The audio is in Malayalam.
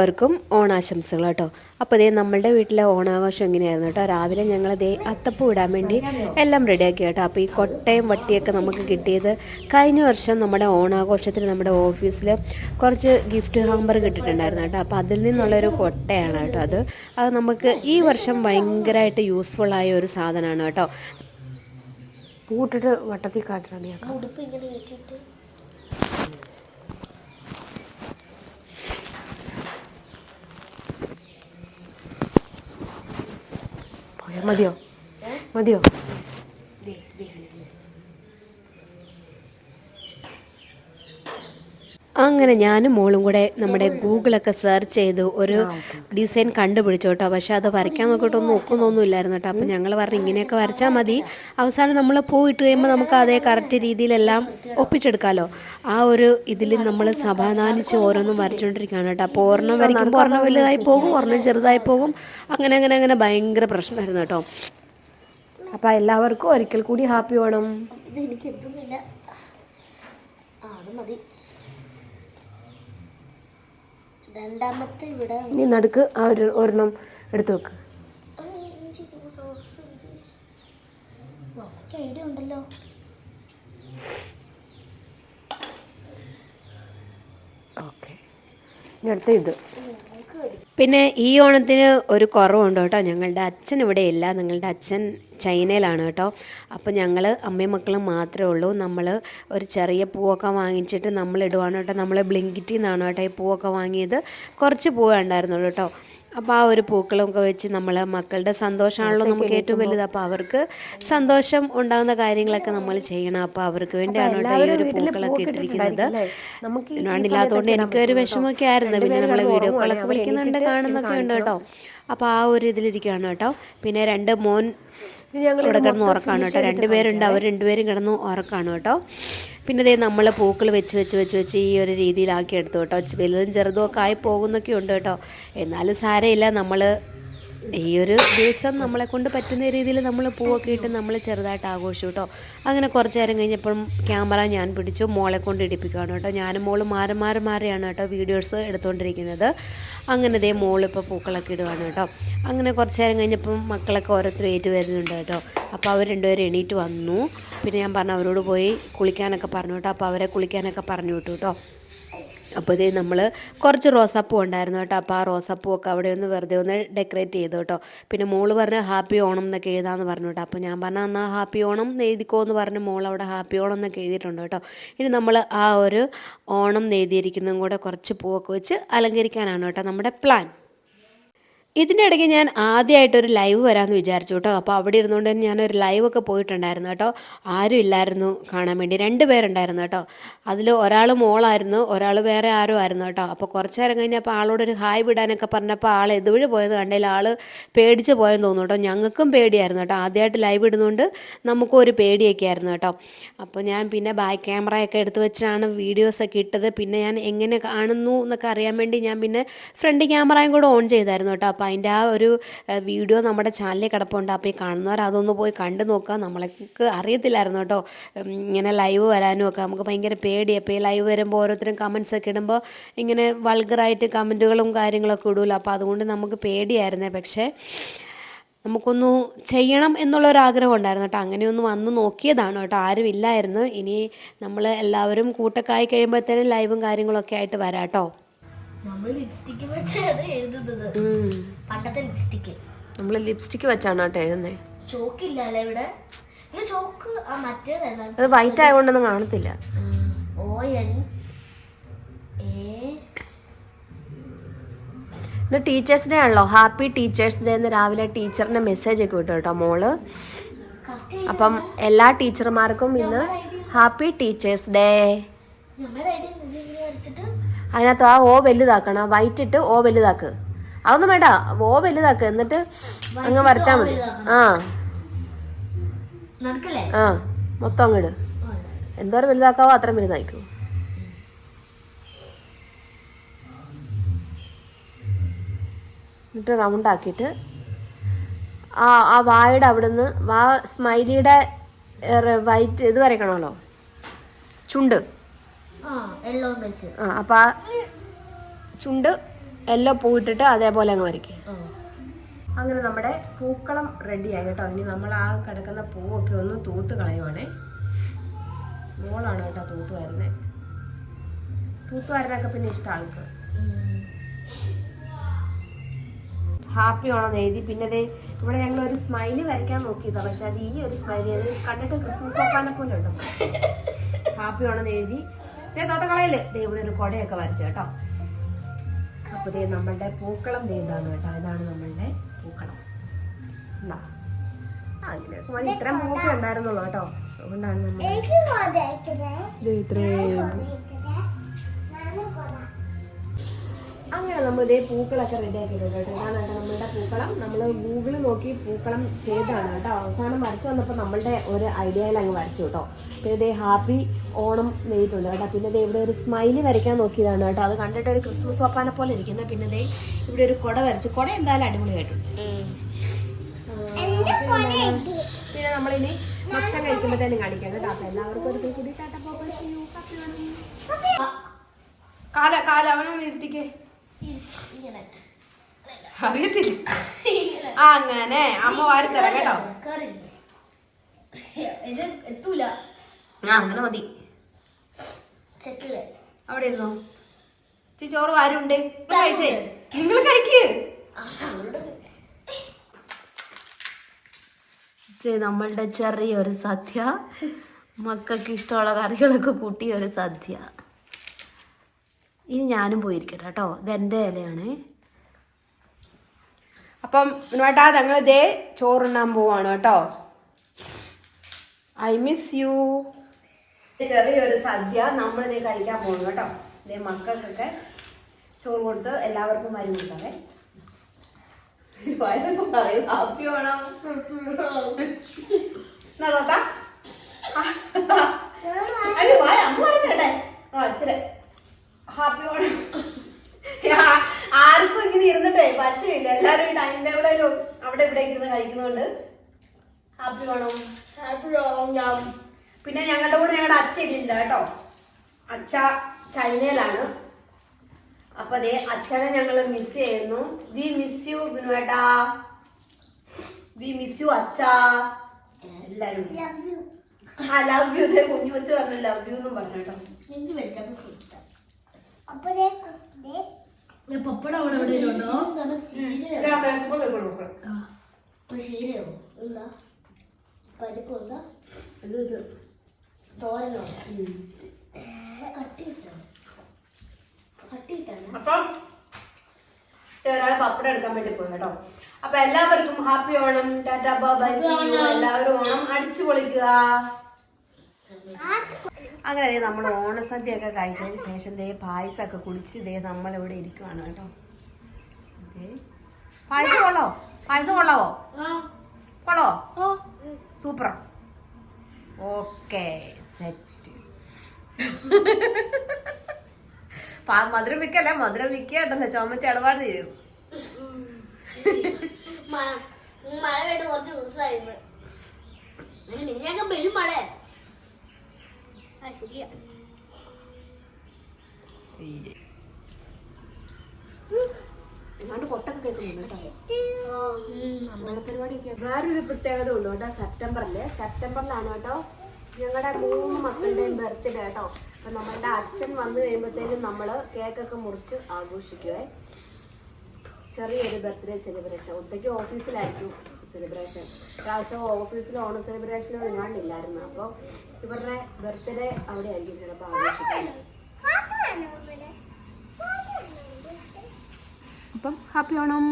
എല്ലാവർക്കും ഓണാശംസകൾ കേട്ടോ. അപ്പോൾ ഇതേ നമ്മളുടെ വീട്ടിലെ ഓണാഘോഷം എങ്ങനെയായിരുന്നു കേട്ടോ. രാവിലെ ഞങ്ങളിതേ അത്തപ്പൂ ഇടാൻ വേണ്ടി എല്ലാം റെഡിയാക്കി കേട്ടോ. അപ്പോൾ ഈ കൊട്ടയും വട്ടിയൊക്കെ നമുക്ക് കിട്ടിയത് കഴിഞ്ഞ വർഷം നമ്മുടെ ഓണാഘോഷത്തിന് നമ്മുടെ ഓഫീസിൽ കുറച്ച് ഗിഫ്റ്റ് ഹാമ്പർ കിട്ടിയിട്ടുണ്ടായിരുന്നു കേട്ടോ. അപ്പോൾ അതിൽ നിന്നുള്ളൊരു കൊട്ടയാണ് കേട്ടോ അത് നമുക്ക് ഈ വർഷം ഭയങ്കരമായിട്ട് യൂസ്ഫുള്ളായ ഒരു സാധനമാണ് കേട്ടോ. പൂട്ടിട്ട് വട്ടത്തിൽ കാട്ടാണ് മതിയോ മതിയോ. അങ്ങനെ ഞാനും മോളും കൂടെ നമ്മുടെ ഗൂഗിളൊക്കെ സെർച്ച് ചെയ്ത് ഒരു ഡിസൈൻ കണ്ടുപിടിച്ചു കേട്ടോ. പക്ഷേ അത് വരയ്ക്കാൻ നോക്കിയിട്ടൊന്നും ഒക്കുന്നൊന്നുമില്ലായിരുന്നു കേട്ടോ. അപ്പോൾ ഞങ്ങൾ പറഞ്ഞു ഇങ്ങനെയൊക്കെ വരച്ചാൽ മതി, അവസാനം നമ്മൾ പൂ ഇട്ട് കഴിയുമ്പോൾ നമുക്ക് അതേ കറക്റ്റ് രീതിയിലെല്ലാം ഒപ്പിച്ചെടുക്കാമല്ലോ. ആ ഒരു ഇതിൽ നമ്മൾ സമാധാനിച്ച് ഓരോന്നും വരച്ചുകൊണ്ടിരിക്കുകയാണ് കേട്ടോ. അപ്പോൾ ഒരെണ്ണം വരയ്ക്കുമ്പോൾ ഒരെണ്ണം വലുതായി പോകും, ഒരെണ്ണം ചെറുതായി പോകും, അങ്ങനെ ഭയങ്കര പ്രശ്നമായിരുന്നു കേട്ടോ. അപ്പോൾ എല്ലാവർക്കും ഒരിക്കൽ കൂടി ഹാപ്പി ഓണം. രണ്ടാമത്തെ ഇവിടെ ഇനി നടുക്ക് ആ ഒരു ഒരെണ്ണം എടുത്തു വെക്ക്. ഐഡിയ ഉണ്ടല്ലോ. ഓക്കെ, ഇനി അടുത്ത ഇത്. പിന്നെ ഈ ഓണത്തിന് ഒരു കുറവുണ്ട് കേട്ടോ. ഞങ്ങളുടെ അച്ഛൻ ഇവിടെ ഇല്ല, ഞങ്ങളുടെ അച്ഛൻ ചൈനയിലാണ് കേട്ടോ. അപ്പോൾ ഞങ്ങൾ അമ്മയും മക്കളും മാത്രമേ ഉള്ളൂ. നമ്മൾ ഒരു ചെറിയ പൂവൊക്കെ വാങ്ങിച്ചിട്ട് നമ്മൾ ഇടുവാണ് കേട്ടോ. നമ്മൾ ബ്ലിങ്കിറ്റിൽ നിന്നാണ് കേട്ടോ ഈ പൂവൊക്കെ വാങ്ങിയത്. കുറച്ച് പൂവേ ഉണ്ടായിരുന്നുള്ളൂ കേട്ടോ. അപ്പോൾ ആ ഒരു പൂക്കളൊക്കെ വെച്ച് നമ്മൾ മക്കളുടെ സന്തോഷമാണല്ലോ നമുക്ക് ഏറ്റവും വലുത്. അപ്പോൾ അവർക്ക് സന്തോഷം ഉണ്ടാകുന്ന കാര്യങ്ങളൊക്കെ നമ്മൾ ചെയ്യണം. അപ്പോൾ അവർക്ക് വേണ്ടിയാണ് കേട്ടോ ഈ ഒരു പൂക്കളൊക്കെ ഇട്ടിരിക്കുന്നത്. ഞാനില്ലാത്തതുകൊണ്ട് എനിക്കൊരു വിഷമമൊക്കെ ആയിരുന്നു. പിന്നെ നമ്മൾ വീഡിയോ കോളൊക്കെ വിളിക്കുന്നുണ്ട്, കാണുന്നൊക്കെ ഉണ്ട് കേട്ടോ. അപ്പോൾ ആ ഒരു ഇതിലിരിക്കുകയാണ് കേട്ടോ. പിന്നെ രണ്ട് മോൻ ഇവിടെ കിടന്ന് ഉറക്കാണ് കേട്ടോ. രണ്ടുപേരുണ്ട്, അവർ രണ്ടുപേരും കിടന്ന് ഉറക്കാണ് കേട്ടോ. പിന്നെ ഇതേ നമ്മൾ പൂക്കൾ വെച്ച് ഈ ഒരു രീതിയിലാക്കി എടുത്തു കേട്ടോ. വലുതും ചെറുതും ഒക്കെ ആയി പോകുന്നൊക്കെ ഉണ്ട് കേട്ടോ. എന്നാലും സാരമില്ല, നമ്മൾ ഈ ഒരു ദിവസം നമ്മളെ കൊണ്ട് പറ്റുന്ന രീതിയിൽ നമ്മൾ പൂവൊക്കെ ഇട്ട് നമ്മൾ ചെറുതായിട്ട് ആഘോഷിച്ചു കേട്ടോ. അങ്ങനെ കുറച്ച് നേരം കഴിഞ്ഞപ്പം ക്യാമറ ഞാൻ പിടിച്ചു, മോളെ കൊണ്ട് ഇടിപ്പിക്കുകയാണ് കേട്ടോ. ഞാനും മോളും മാറിയാണ് കേട്ടോ വീഡിയോസ് എടുത്തുകൊണ്ടിരിക്കുന്നത്. അങ്ങനെ ഇതേ മോളിപ്പോൾ പൂക്കളൊക്കെ ഇടുകയാണ് കേട്ടോ. അങ്ങനെ കുറച്ച് നേരം കഴിഞ്ഞപ്പം മക്കളൊക്കെ ഓരോരുത്തർ ഏറ്റു വരുന്നുണ്ട് കേട്ടോ. അപ്പോൾ അവർ രണ്ടുപേരും എണീറ്റ് വന്നു. പിന്നെ ഞാൻ പറഞ്ഞു അവരോട് പോയി കുളിക്കാനൊക്കെ പറഞ്ഞു കേട്ടോ. അപ്പോൾ അവരെ കുളിക്കാനൊക്കെ പറഞ്ഞു വിട്ടു കേട്ടോ. അപ്പോൾ ഇതേ നമ്മൾ കുറച്ച് റോസാപ്പൂ ഉണ്ടായിരുന്നു കേട്ടോ. അപ്പോൾ ആ റോസാപ്പൂവൊക്കെ അവിടെ ഒന്ന് വെറുതെ ഒന്ന് ഡെക്കറേറ്റ് ചെയ്തു കേട്ടോ. പിന്നെ മോള് പറഞ്ഞ് ഹാപ്പി ഓണം എന്നൊക്കെ എഴുതാമെന്ന് പറഞ്ഞു കേട്ടോ. അപ്പോൾ ഞാൻ പറഞ്ഞാൽ എന്നാൽ ഹാപ്പി ഓണം എഴുതിക്കോ എന്ന് പറഞ്ഞ് മോൾ അവിടെ ഹാപ്പി ഓണം എന്നൊക്കെ എഴുതിയിട്ടുണ്ട് കേട്ടോ. ഇനി നമ്മൾ ആ ഒരു ഓണം എഴുതിയിരിക്കുന്നതും കൂടെ കുറച്ച് പൂവൊക്കെ വെച്ച് അലങ്കരിക്കാനാണ് കേട്ടോ നമ്മുടെ പ്ലാൻ. ഇതിൻ്റെ ഇടയ്ക്ക് ഞാൻ ആദ്യമായിട്ടൊരു ലൈവ് വരാമെന്ന് വിചാരിച്ചു കേട്ടോ. അപ്പോൾ അവിടെ ഇരുന്നുകൊണ്ട് തന്നെ ഞാനൊരു ലൈവൊക്കെ പോയിട്ടുണ്ടായിരുന്നു കേട്ടോ. ആരും ഇല്ലായിരുന്നു കാണാൻ വേണ്ടി, 2 പേരുണ്ടായിരുന്നു കേട്ടോ. അതിൽ ഒരാൾ മോളായിരുന്നു, ഒരാൾ വേറെ ആരും ആയിരുന്നു കേട്ടോ. അപ്പോൾ കുറച്ച് നേരം കഴിഞ്ഞപ്പോൾ ആളോടൊരു ഹായ് വിടാനൊക്കെ പറഞ്ഞപ്പോൾ ആൾ എതുവഴി പോയത് കണ്ടതിൽ ആൾ പേടിച്ച് പോയെന്ന് തോന്നുന്നു കേട്ടോ. ഞങ്ങൾക്കും പേടിയായിരുന്നു കേട്ടോ. ആദ്യമായിട്ട് ലൈവ് ഇടുന്നതുകൊണ്ട് നമുക്കും ഒരു പേടിയൊക്കെ ആയിരുന്നു കേട്ടോ. അപ്പോൾ ഞാൻ പിന്നെ ബാക്ക് ക്യാമറയൊക്കെ എടുത്ത് വെച്ചാണ് വീഡിയോസൊക്കെ ഇട്ടത്. പിന്നെ ഞാൻ എങ്ങനെ കാണുന്നു എന്നൊക്കെ അറിയാൻ വേണ്ടി ഞാൻ പിന്നെ ഫ്രണ്ട് ക്യാമറയും കൂടെ ഓൺ ചെയ്തായിരുന്നു കേട്ടോ. അപ്പോൾ അതിൻ്റെ ആ ഒരു വീഡിയോ നമ്മുടെ ചാനലിൽ കിടപ്പുണ്ട്. അപ്പോൾ ഈ കാണുന്നവർ അതൊന്ന് പോയി കണ്ടു നോക്കുക. നമ്മൾക്ക് അറിയത്തില്ലായിരുന്നു കേട്ടോ ഇങ്ങനെ ലൈവ് വരാനും ഒക്കെ. നമുക്ക് ഭയങ്കര പേടി. അപ്പോൾ ഈ ലൈവ് വരുമ്പോൾ ഓരോരുത്തരും കമൻസൊക്കെ ഇടുമ്പോൾ ഇങ്ങനെ വൾഗറായിട്ട് കമൻറ്റുകളും കാര്യങ്ങളൊക്കെ ഇടുമല്ലോ. അപ്പോൾ അതുകൊണ്ട് നമുക്ക് പേടിയായിരുന്നേ. പക്ഷേ നമുക്കൊന്ന് ചെയ്യണം എന്നുള്ളൊരാഗ്രഹം ഉണ്ടായിരുന്നു കേട്ടോ. അങ്ങനെയൊന്ന് വന്ന് നോക്കിയതാണ് കേട്ടോ. ആരും ഇല്ലായിരുന്നു. ഇനി നമ്മൾ എല്ലാവരും കൂട്ടൊക്കെ ആയി കഴിയുമ്പോഴത്തേനും ലൈവും കാര്യങ്ങളൊക്കെ ആയിട്ട് വരാം കേട്ടോ. നമ്മൾ ലിപ്സ്റ്റിക്ക് വെച്ചാണ് എഴുതുന്നത്. പണ്ടത്തെ ലിപ്സ്റ്റിക്ക് നമ്മൾ ലിപ്സ്റ്റിക്ക് വെച്ചാണ് കേട്ടോ എഴുതുന്നത്. ചോക്കില്ലല്ലേ ഇവിടെ? ചോക്ക് മറ്റേതല്ല, അത് വൈറ്റ് ആയതുകൊണ്ടൊന്നും കാണത്തില്ല. ഇന്ന് ടീച്ചേഴ്സ് ഡേ ആണല്ലോ. ഹാപ്പി ടീച്ചേഴ്സ് ഡേ എന്ന് രാവിലെ ടീച്ചറിൻ്റെ മെസ്സേജ് ഒക്കെ വിട്ടു കേട്ടോ മോള്. അപ്പം എല്ലാ ടീച്ചർമാർക്കും ഇന്ന് ഹാപ്പി ടീച്ചേഴ്സ് ഡേ. അതിനകത്ത് ആ ഓ വലുതാക്കണം, വൈറ്റ് ഇട്ട് ഓ വലുതാക്ക്. അതൊന്നും വേണ്ട, ഓ വലുതാക്ക്, എന്നിട്ട് അങ്ങ് വരച്ചാൽ മതി. മൊത്തം അങ്ങ് ഇട്. എന്തോരം വലുതാക്കാവോ അത്രയും വലുതായിക്കോ. എന്നിട്ട് റൗണ്ട് ആക്കിയിട്ട് ആ വായുടെ അവിടുന്ന് സ്മൈലിയുടെ വൈറ്റ് ഇത് വരയ്ക്കണമല്ലോ, ചുണ്ട്. അപ്പം ആ ചുണ്ട് യെല്ലോ പൂ ഇട്ടിട്ട് അതേപോലെ അങ്ങ് വരയ്ക്കും. അങ്ങനെ നമ്മുടെ പൂക്കളം റെഡിയായി കേട്ടോ. ഇനി നമ്മൾ ആ കിടക്കുന്ന പൂവൊക്കെ ഒന്ന് തൂത്ത് കളയുവാണേ. മോളാണ് കേട്ടോ തൂത്ത് വരുന്നത്. തൂത്ത് വരുന്നതൊക്കെ പിന്നെ ഇഷ്ടം ആൾക്ക്. ഹാപ്പി ഓണം എഴുതി. പിന്നെ ദേ ഇവിടെ ഞങ്ങൾ ഒരു സ്മൈലി വരയ്ക്കാൻ നോക്കിയതാണ്. പക്ഷെ അത് ഈ ഒരു സ്മൈലി അത് കണ്ടിട്ട് ക്രിസ്മസ് പപ്പാനെ പോലെ ഉണ്ടോ. ഹാപ്പി ഓണം എഴുതി. തോത്ത കളയില് ദേ ഇവിടെ ഒരു കൊടയൊക്കെ വരച്ചു കേട്ടോ. അപ്പൊ ദേ നമ്മളുടെ പൂക്കളം ഇതാണ് കേട്ടോ. ഇതാണ് നമ്മളുടെ പൂക്കളം. അങ്ങനെയൊക്കെ മതി. ഇത്രയും പൂക്കൾ ഉണ്ടായിരുന്നുള്ളൂ കേട്ടോ. അതുകൊണ്ടാണ് നമ്മൾ ഇത്രയും. അങ്ങനെ നമ്മൾ ഇതേ പൂക്കളൊക്കെ റെഡിയാക്കിയിട്ടുണ്ട് കേട്ടോ. ഇതാണ് കേട്ടോ നമ്മളുടെ പൂക്കളം. നമ്മൾ ഗൂഗിളിൽ നോക്കി പൂക്കളം ചെയ്താണ് കേട്ടോ. അവസാനം വരച്ചു വന്നപ്പോൾ നമ്മളുടെ ഒരു ഐഡിയയിൽ അങ്ങ് വരച്ചു കേട്ടോ. പിന്നെ ഇതേ ഹാപ്പി ഓണം നെയ്തിട്ടുണ്ട് കേട്ടോ. പിന്നെ ഇതേ ഇവിടെ ഒരു സ്മൈലി വരയ്ക്കാൻ നോക്കിയതാണ് കേട്ടോ. അത് കണ്ടിട്ട് ഒരു ക്രിസ്മസ് പപ്പാനെ പോലെ ഇരിക്കുന്നത്. പിന്നെ ഇതേ ഇവിടെ ഒരു കുട വരച്ചു. കുട എന്തായാലും അടിപൊളിയായിട്ടുണ്ട്. പിന്നെ നമ്മളിനി ഭക്ഷണം കഴിക്കുമ്പോഴത്തേനും കാണിക്കാം കേട്ടോ. അപ്പം എല്ലാവർക്കും ഒരു കൂടി കാല കാല അവനെ നിർത്തിക്കേ. അറിയത്തില്ല. അങ്ങനെ അമ്മ വാരി തരാം കേട്ടോ. എത്തൂല. അങ്ങനെ മതി. അവിടെ ഇരുന്നോ. ചോറ് വാരുണ്ട്. കഴിച്ചേ. നിങ്ങൾ കഴിക്ക്. നമ്മളുടെ ചെറിയൊരു സദ്യ. മക്കൾക്ക് ഇഷ്ടമുള്ള കറികളൊക്കെ കൂട്ടി ഒരു സദ്യ. ഇനി ഞാനും പോയിരിക്കട്ടെ കേട്ടോ. ഇതെൻ്റെ ഇലയാണ്. അപ്പം വേട്ടാ ഞങ്ങൾ ഇതേ ചോറുണ്ണാൻ പോവാണ് കേട്ടോ. I miss you. ചെറിയൊരു സദ്യ നമ്മളിതേ കഴിക്കാൻ പോകുന്നു കേട്ടോ. ഇതേ മക്കൾക്കൊക്കെ ചോറ് കൊടുത്ത് എല്ലാവർക്കും വരി കൊടുക്കാതെ പറയും ഹാപ്പി ഓണം. അമ്മ വരുന്നേട്ടെ. അച്ഛനെ ഹാപ്പി ഓണം. ആർക്കും ഇങ്ങനെ ഇരുന്നിട്ടേ പശയില്ല. എല്ലാരും ഈ ഡൈനിങ് ടേബിളിലും അവിടെ ഇവിടെ ഇരുന്ന് കഴിക്കുന്നതുകൊണ്ട് ഹാപ്പി ഓണം. ഹാപ്പി ഓണം. പിന്നെ ഞങ്ങളുടെ കൂടെ ഞങ്ങളുടെ അച്ഛൻ ഇല്ല കേട്ടോ. അച്ഛ ചൈനയിലാണ്. അപ്പൊ അതേ അച്ഛനെ ഞങ്ങള് മിസ് ചെയ്യുന്നു. വി മിസ് യു ബിനുവേട്ടാ. വി മിസ് യു അച്ഛാ. എല്ലാരും ലവ് യു. ഇതേ കുഞ്ഞു വെച്ച് പറഞ്ഞു ലവ് യു എന്നും പറഞ്ഞു കേട്ടോ. പപ്പടം അവിടെ എവിടെയുണ്ടോ? പരിപ്പോ ഇത് തോരനോ കട്ടിയിട്ടോ. അപ്പം ഒരാളെ പപ്പടം എടുക്കാൻ വേണ്ടി പോയി കേട്ടോ. അപ്പൊ എല്ലാവർക്കും ഹാപ്പി ഓണം. Tata bye. എല്ലാവരും ഓണം അടിച്ചു പൊളിക്കുക. അങ്ങനെ ദേ നമ്മൾ ഓണസദ്യയൊക്കെ കഴിച്ചതിന് ശേഷം ദേ പായസമൊക്കെ കുടിച്ച് ദേ നമ്മളിവിടെ ഇരിക്കുവാണ് കേട്ടോ. പായസം കൊള്ളോ? പായസം കൊള്ളാവോ? കൊള്ളോ? സൂപ്പർ. Okay set. മധുരം വിക്കല്ല, മധുരം വിക്കണ്ടല്ലോ. ചുമച്ച് ഇടപാട് ചെയ്യും. മഴ പെയ്ത് കുറച്ച് ദിവസമായിരുന്നു. നിന്നൊക്കെ വരും മഴ. ശരിയാ. കൊട്ടൊക്കെ കേൾക്കുന്നുണ്ട് കേട്ടോ. പരിപാടിയൊക്കെ വേറൊരു പ്രത്യേകത ഉണ്ട് കേട്ടോ. സെപ്റ്റംബറിലാണ് കേട്ടോ ഞങ്ങളുടെ 3 മക്കളുടെയും ബർത്ത്ഡേ കേട്ടോ. അപ്പൊ നമ്മളുടെ അച്ഛൻ വന്നു കഴിയുമ്പോഴത്തേക്കും നമ്മള് കേക്കൊക്കെ മുറിച്ച് ആഘോഷിക്കുവേ. ചെറിയൊരു ബർത്ത്ഡേ സെലിബ്രേഷൻ. ഒറ്റയ്ക്ക് ഓഫീസിലായിരിക്കും സെലിബ്രേഷൻ. പ്രാവശ്യം ഓഫീസിൽ ഓണ സെലിബ്രേഷൻ ഒരുപാടില്ലായിരുന്നു. അപ്പോൾ ഇവരുടെ ബർത്ത്ഡേ അവിടെ ആയിരിക്കും ചിലപ്പോൾ ആഘോഷിക്കുന്നത്. അപ്പം ഹാപ്പി ഓണം.